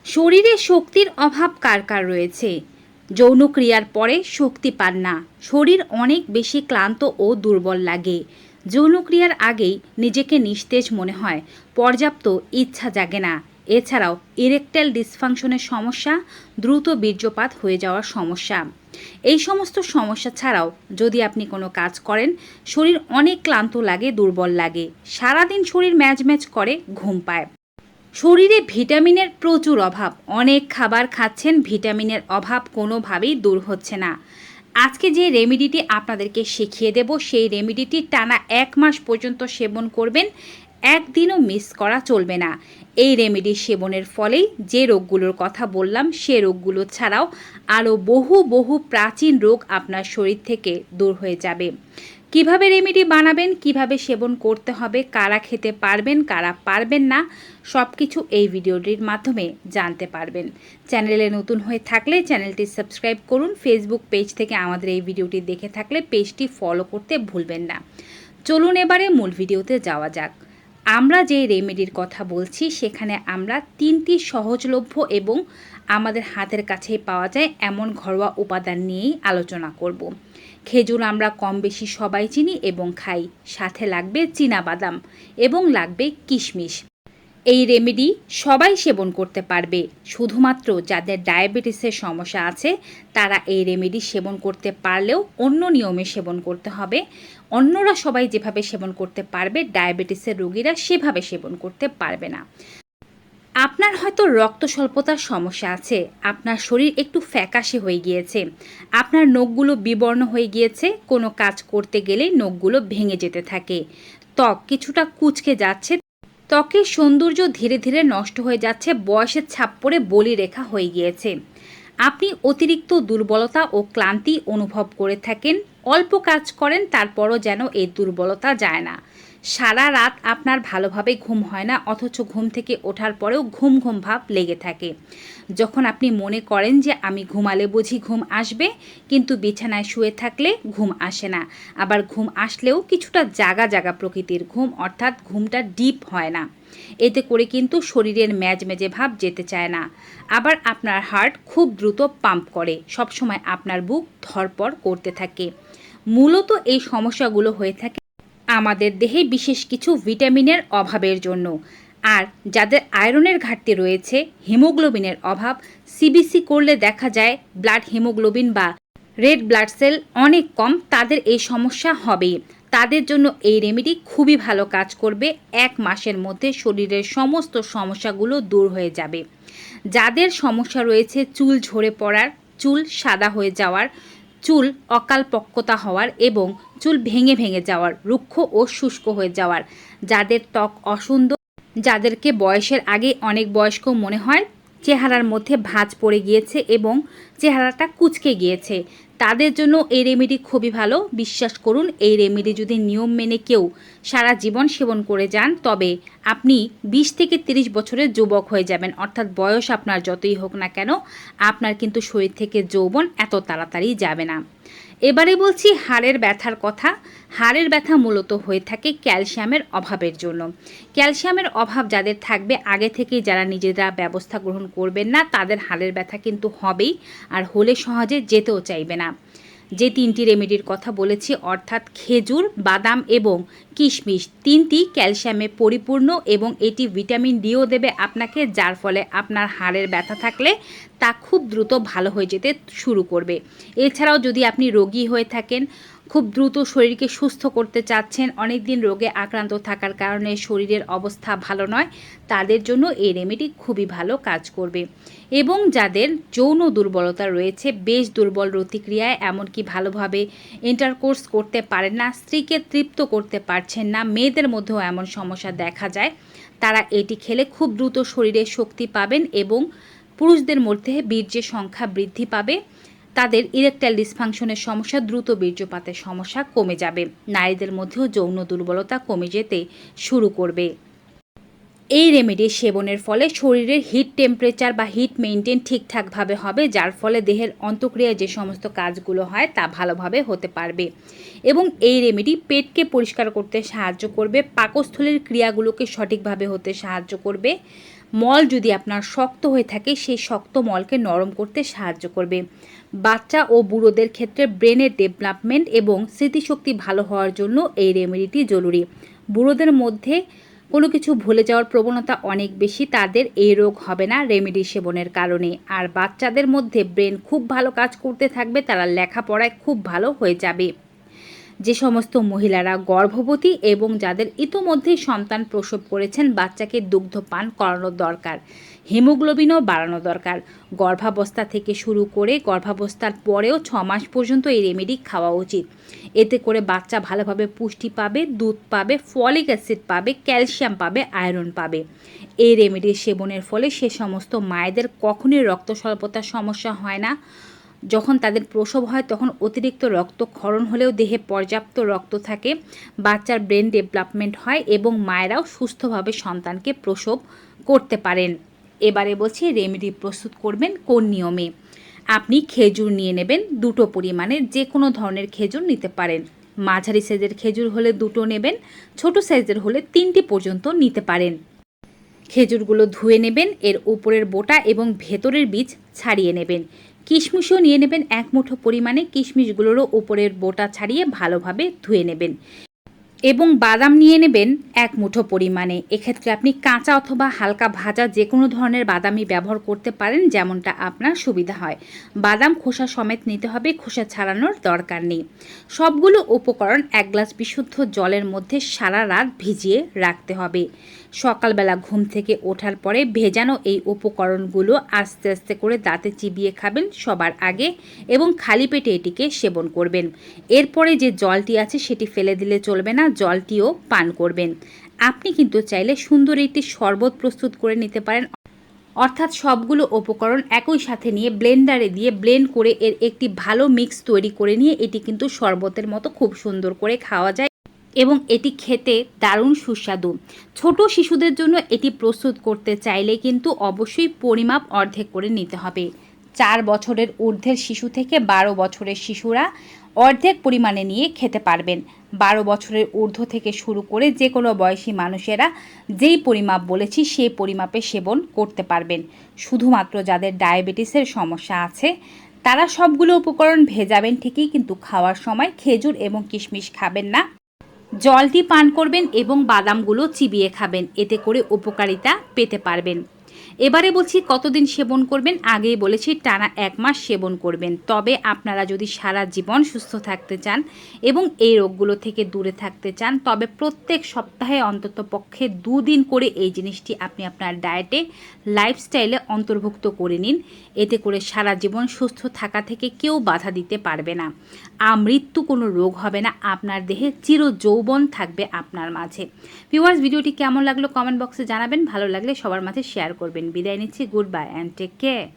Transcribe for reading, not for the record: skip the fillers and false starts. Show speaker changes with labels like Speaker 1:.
Speaker 1: শরীরে শক্তির অভাব কার কার রয়েছে? যৌনক্রিয়ার পরে শক্তি পান না, শরীর অনেক বেশি ক্লান্ত ও দুর্বল লাগে। যৌনক্রিয়ার আগেই নিজেকে নিস্তেজ মনে হয়, পর্যাপ্ত ইচ্ছা জাগে না। এছাড়াও ইরেকটাইল ডিসফাংশনের সমস্যা, দ্রুত বীর্যপাত হয়ে যাওয়ার সমস্যা। এই সমস্ত সমস্যা ছাড়াও যদি আপনি কোনো কাজ করেন, শরীর অনেক ক্লান্ত লাগে, দুর্বল লাগে, সারাদিন শরীর ম্যাজ ম্যাজ করে, ঘুম পায়। শরীরে ভিটামিনের প্রচুর অভাব, অনেক খাবার খাচ্ছেন, ভিটামিনের অভাব কোনোভাবেই দূর হচ্ছে না। আজকে যে রেমেডিটি আপনাদেরকে শিখিয়ে দেব, সেই রেমেডিটি টানা 1 মাস পর্যন্ত সেবন করবেন, একদিনও মিস করা চলবে না। এই রেমেডি সেবনের ফলেই যে রোগগুলোর কথা বললাম, সে রোগগুলো ছাড়াও আরও বহু বহু প্রাচীন রোগ আপনার শরীর থেকে দূর হয়ে যাবে। কিভাবে রেমেডি বানাবেন, কিভাবে সেবন করতে হবে, কারা খেতে পারবেন, কারা পারবেন না, সব কিছু এই ভিডিওটির মাধ্যমে জানতে পারবেন। চ্যানেলে নতুন হয়ে থাকলে চ্যানেলটি সাবস্ক্রাইব করুন। ফেসবুক পেজ থেকে আমাদের এই ভিডিওটি দেখে থাকলে পেজটি ফলো করতে ভুলবেন না। চলুন এবারে মূল ভিডিওতে যাওয়া যাক। আমরা যে রেমেডির কথা বলছি, সেখানে আমরা 3টি সহজলভ্য এবং আমাদের হাতের কাছেই পাওয়া যায় এমন ঘরোয়া উপাদান নিয়েই আলোচনা করব। খেজুর আমরা কম বেশি সবাই চিনি এবং খাই, সাথে লাগবে চীনাবাদাম এবং লাগবে কিশমিশ। এই রেমেডি সবাই সেবন করতে পারবে, শুধুমাত্র যাদের ডায়াবেটিসের সমস্যা আছে তারা এই রেমেডি সেবন করতে পারলেও অন্য নিয়মে সেবন করতে হবে। অন্যরা সবাই যেভাবে সেবন করতে পারবে, ডায়াবেটিসের রোগীরা সেভাবে সেবন করতে পারবে না। আপনার হয়তো রক্ত স্বল্পতার সমস্যা আছে, আপনার শরীর একটু ফ্যাকাশে হয়ে গিয়েছে, আপনার নখগুলো বিবর্ণ হয়ে গিয়েছে, কোনো কাজ করতে গেলে নখগুলো ভেঙে যেতে থাকে, ত্বক কিছুটা কুঁচকে যাচ্ছে, ত্বকের সৌন্দর্য ধীরে ধীরে নষ্ট হয়ে যাচ্ছে, বয়সের ছাপ পড়ে বলিরেখা হয়ে গিয়েছে, আপনি অতিরিক্ত দুর্বলতা ও ক্লান্তি অনুভব করে থাকেন, অল্প কাজ করেন তারপরও যেন এই দুর্বলতা যায় না, সারা রাত আপনার ভালোভাবে ঘুম হয় না, অথচ ঘুম থেকে ওঠার পরেও ঘুম ঘুম ভাব লেগে থাকে, যখন আপনি মনে করেন যে আমি ঘুমালে বুঝি ঘুম আসবে, কিন্তু বিছানায় শুয়ে থাকলে ঘুম আসে না, আবার ঘুম আসলেও কিছুটা জাগা জাগা প্রকৃতির ঘুম, অর্থাৎ ঘুমটা ডিপ হয় না, এতে করে কিন্তু শরীরের ম্যাজমেজে ভাব যেতে চায় না, আবার আপনার হার্ট খুব দ্রুত পাম্প করে, সবসময় আপনার বুক ধড়পড় করতে থাকে। মূলত এই সমস্যাগুলো হয়ে থাকে আমাদের দেহে বিশেষ কিছু ভিটামিনের অভাবের জন্য। আর যাদের আয়রনের ঘাটতি রয়েছে, হিমোগ্লোবিনের অভাব, সিবিসি করলে দেখা যায় ব্লাড হিমোগ্লোবিন বা রেড ব্লাড সেল অনেক কম, তাদের এই সমস্যা হবেই। তাদের জন্য এই রেমেডি খুবই ভালো কাজ করবে, 1 মাসের মধ্যে শরীরের সমস্ত সমস্যাগুলো দূর হয়ে যাবে। যাদের সমস্যা রয়েছে চুল ঝরে পড়ার, চুল সাদা হয়ে যাওয়ার, চুল অকালপক্কতা হওয়ার এবং চুল ভেঙে ভেঙে যাওয়ার, রুক্ষ ও শুষ্ক হয়ে যাওয়ার, যাদের ত্বক অসুন্দর, যাদেরকে বয়সের আগে অনেক বয়স্ক মনে হয়, চেহারার মধ্যে ভাঁজ পড়ে গিয়েছে এবং চেহারাটা কুঁচকে গিয়েছে, তাদের জন্য এই রেমেডি খুবই ভালো। বিশ্বাস করুন, এই রেমেডি যদি নিয়ম মেনে কেউ সারা জীবন সেবন করে যান, তবে আপনি 20 থেকে 30 বছরের যুবক হয়ে যাবেন, অর্থাৎ বয়স আপনার যতই হোক না কেন, আপনার কিন্তু শরীর থেকে যৌবন এত তাড়াতাড়ি যাবে না। এবারে বলছি হাড়ের ব্যথার কথা। হাড়ের ব্যথা মূলত হয়ে থাকে ক্যালসিয়ামের অভাবের জন্য। ক্যালসিয়ামের অভাব যাদের থাকবে, আগে থেকেই যারা নিজেরা ব্যবস্থা গ্রহণ করবেন না, তাদের হাড়ের ব্যথা কিন্তু হবেই, আর হলে সহজে যেতেও চাইবে না। যে 3টি রেমেডির কথা বলেছি, অর্থাৎ খেজুর, বাদাম এবং কিশমিশ, 3টি ক্যালসিয়ামে পরিপূর্ণ এবং এটি ভিটামিন ডিও দেবে আপনাকে, যার ফলে আপনার হাড়ের ব্যথা থাকলে তা খুব দ্রুত ভালো হয়ে যেতে শুরু করবে। এছাড়াও যদি আপনি রোগী হয়ে থাকেন, খুব দ্রুত শরীরকে সুস্থ করতে চাচ্ছেন, অনেক দিন রোগে আক্রান্ত থাকার কারণে শরীরের অবস্থা ভালো নয়, তাদের জন্য এই রেমেডি খুবই ভালো কাজ করবে। এবং যাদের যৌন দুর্বলতা রয়েছে, বেশ দুর্বল প্রতিক্রিয়ায়, এমনকি ভালোভাবে ইন্টারকোর্স করতে পারেন না, স্ত্রীকে তৃপ্ত করতে পারছেন না, মেয়েদের মধ্যেও এমন সমস্যা দেখা যায়, তারা এটি খেলে খুব দ্রুত শরীরে শক্তি পাবেন এবং পুরুষদের মধ্যে বীর্যের সংখ্যা বৃদ্ধি পাবে, তাদের ইরেকটাইল ডিসফাংশনের সমস্যা, দ্রুত বীর্যপাতের সমস্যা কমে যাবে, নারীদের মধ্যেও যৌন দুর্বলতা কমে যেতে শুরু করবে। এই রেমেডি সেবনের ফলে শরীরের হিট টেম্পারেচার বা হিট মেইনটেইন ঠিকঠাকভাবে হবে, যার ফলে দেহের অন্তঃক্রিয়ায় যে সমস্ত কাজগুলো হয় তা ভালোভাবে হতে পারবে। এবং এই রেমেডি পেটকে পরিষ্কার করতে সাহায্য করবে, পাকস্থলীর ক্রিয়াগুলোকে সঠিকভাবে হতে সাহায্য করবে, মল যদি আপনার শক্ত হয়ে থাকে সেই শক্ত মলকে নরম করতে সাহায্য করবে। বাচ্চা ও বুড়োদের ক্ষেত্রে ব্রেনের ডেভেলপমেন্ট এবং স্মৃতিশক্তি ভালো হওয়ার জন্য এই রেমেডিটি জরুরি। বুড়োদের মধ্যে কোনো কিছু ভুলে যাওয়ার প্রবণতা অনেক বেশি, তাদের এই রোগ হবে না রেমেডি সেবনের কারণে। আর বাচ্চাদের মধ্যে ব্রেন খুব ভালো কাজ করতে থাকবে, তারা লেখাপড়ায় খুব ভালো হয়ে যাবে। যে সমস্ত মহিলারা গর্ভবতী এবং যাদের ইতোমধ্যেই সন্তান প্রসব করেছেন, বাচ্চাকে দুগ্ধ পান করানো দরকার, হিমোগ্লোবিনও বাড়ানো দরকার। গর্ভাবস্থা থেকে শুরু করে গর্ভাবস্থার পরেও 6 মাস পর্যন্ত এই রেমেডি খাওয়া উচিত। এতে করে বাচ্চা ভালোভাবে পুষ্টি পাবে, দুধ পাবে, ফলিক অ্যাসিড পাবে, ক্যালসিয়াম পাবে, আয়রন পাবে। এই রেমেডি সেবনের ফলে সে সমস্ত মায়েদের কখনোই রক্ত স্বল্পতার সমস্যা হয় না। যখন তাদের প্রসব হয় তখন অতিরিক্ত রক্তক্ষরণ হলেও দেহে পর্যাপ্ত রক্ত থাকে, বাচ্চার ব্রেন ডেভেলপমেন্ট হয় এবং মায়েরাও সুস্থভাবে সন্তানকে প্রসব করতে পারেন। এবারে বলছি রেমেডি প্রস্তুত করবেন কোন নিয়মে। আপনি খেজুর নিয়ে নেবেন 2টো পরিমাণে, যে কোনো ধরনের খেজুর নিতে পারেন। মাঝারি সাইজের খেজুর হলে 2টো নেবেন, ছোট সাইজের হলে 3টি পর্যন্ত নিতে পারেন। খেজুরগুলো ধুয়ে নেবেন, এর উপরের বোটা এবং ভেতরের বীজ ছাড়িয়ে নেবেন। কিশমিশও নিয়ে নেবেন 1 মুঠো পরিমাণে, কিশমিশগুলোরও উপরের বোটা ছাড়িয়ে ভালোভাবে ধুয়ে নেবেন। এবং বাদাম নিয়ে নেবেন 1 মুঠো পরিমাণে। এক্ষেত্রে আপনি কাঁচা অথবা হালকা ভাজা যে কোনো ধরনের বাদামই ব্যবহার করতে পারেন, যেমনটা আপনার সুবিধা হয়। বাদাম খোসা সমেত নিতে হবে, খোসা ছাড়ানোর দরকার নেই। সবগুলো উপকরণ 1 গ্লাস বিশুদ্ধ জলের মধ্যে সারা রাত ভিজিয়ে রাখতে হবে। সকালবেলা ঘুম থেকে ওঠার পরে ভেজানো এই উপকরণগুলো আস্তে আস্তে করে দাঁতে চিবিয়ে খাবেন সবার আগে এবং খালি পেটে এটিকে সেবন করবেন। এরপরে যে জলটি আছে সেটি ফেলে দিলে চলবে না, জলটিও পান করবেন। আপনি কিন্তু চাইলে সুন্দর একটি শরবত প্রস্তুত করে নিতে পারেন, অর্থাৎ সবগুলো উপকরণ একই সাথে নিয়ে ব্লেন্ডারে দিয়ে ব্লেন্ড করে এর একটি ভালো মিক্স তৈরি করে নিয়ে এটি কিন্তু শরবতের মতো খুব সুন্দর করে খাওয়া যায় এবং এটি খেতে দারুণ সুস্বাদু। ছোট শিশুদের জন্য এটি প্রস্তুত করতে চাইলে কিন্তু অবশ্যই পরিমাপ অর্ধেক করে নিতে হবে। 4 বছরের ঊর্ধ্বের শিশু থেকে 12 বছরের শিশুরা অর্ধেক পরিমাণে নিয়ে খেতে পারবেন। 12 বছরের ঊর্ধ্ব থেকে শুরু করে যে কোনো বয়সী মানুষেরা যেই পরিমাপ বলেছি সেই পরিমাপে সেবন করতে পারবেন। শুধুমাত্র যাদের ডায়াবেটিসের সমস্যা আছে তারা সবগুলো উপকরণ ভেজাবেন ঠিকই, কিন্তু খাওয়ার সময় খেজুর এবং কিশমিশ খাবেন না। জলটি পান করবেন এবং বাদামগুলো চিবিয়ে খাবেন, এতে করে উপকারিতা পেতে পারবেন। এবারে বলছি কতদিন সেবন করবেন। আগেই বলেছি টানা 1 মাস সেবন করবেন। তবে আপনারা যদি সারা জীবন সুস্থ থাকতে চান এবং এই রোগগুলো থেকে দূরে থাকতে চান, তবে প্রত্যেক সপ্তাহে অন্তত পক্ষে 2 দিন করে এই জিনিসটি আপনি আপনার ডায়েটে, লাইফস্টাইলে অন্তর্ভুক্ত করে নিন। এতে করে সারা জীবন সুস্থ থাকা থেকে কেউ বাধা দিতে পারবে না। আমৃত্যু কোনো রোগ হবে না, আপনার দেহে চির যৌবন থাকবে আপনার মাঝে। ভিউয়ার্স, ভিডিওটি কেমন লাগলো কমেন্ট বক্সে জানাবেন, ভালো লাগলে সবার মাঝে শেয়ার করবেন। বিদায় নিচ্ছি, goodbye and take care.